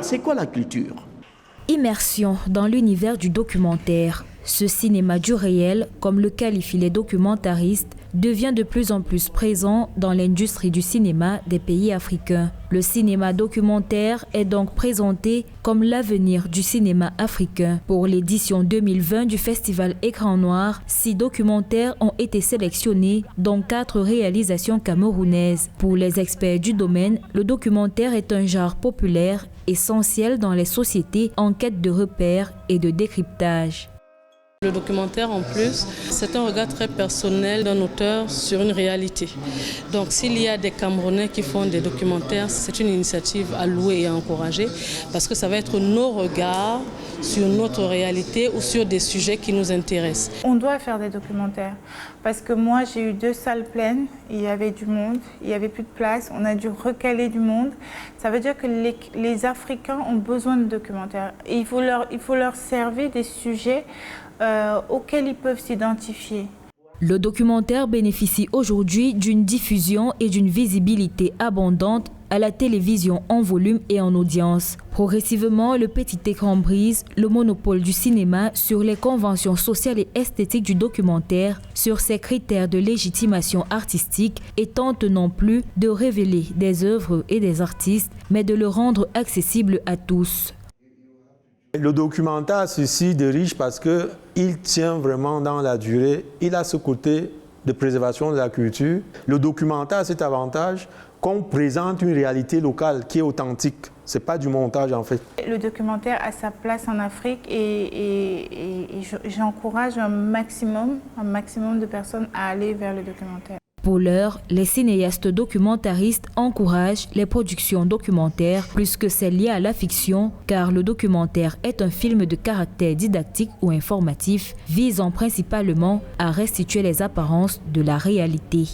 c'est quoi la culture? Immersion dans l'univers du documentaire. Ce cinéma du réel, comme le qualifient les documentaristes, devient de plus en plus présent dans l'industrie du cinéma des pays africains. Le cinéma documentaire est donc présenté comme l'avenir du cinéma africain. Pour l'édition 2020 du festival Écran Noir, 6 documentaires ont été sélectionnés, dont 4 réalisations camerounaises. Pour les experts du domaine, le documentaire est un genre populaire, essentiel dans les sociétés en quête de repères et de décryptage. Le documentaire, en plus, c'est un regard très personnel d'un auteur sur une réalité. Donc, s'il y a des Camerounais qui font des documentaires, c'est une initiative à louer et à encourager parce que ça va être nos regards sur notre réalité ou sur des sujets qui nous intéressent. On doit faire des documentaires parce que moi, j'ai eu 2 salles pleines, il y avait du monde, il n'y avait plus de place, on a dû recaler du monde. Ça veut dire que les Africains ont besoin de documentaires. Et il faut leur servir des sujets auxquels ils peuvent s'identifier. Le documentaire bénéficie aujourd'hui d'une diffusion et d'une visibilité abondante à la télévision en volume et en audience. Progressivement, le petit écran brise le monopole du cinéma sur les conventions sociales et esthétiques du documentaire, sur ses critères de légitimation artistique et tente non plus de révéler des œuvres et des artistes, mais de le rendre accessible à tous. Le documentaire a ceci de riche parce qu'il tient vraiment dans la durée. Il a ce côté de préservation de la culture. Le documentaire a cet avantage qu'on présente une réalité locale qui est authentique. Ce n'est pas du montage en fait. Le documentaire a sa place en Afrique et j'encourage un maximum de personnes à aller vers le documentaire. Pour l'heure, les cinéastes documentaristes encouragent les productions documentaires plus que celles liées à la fiction, car le documentaire est un film de caractère didactique ou informatif, visant principalement à restituer les apparences de la réalité.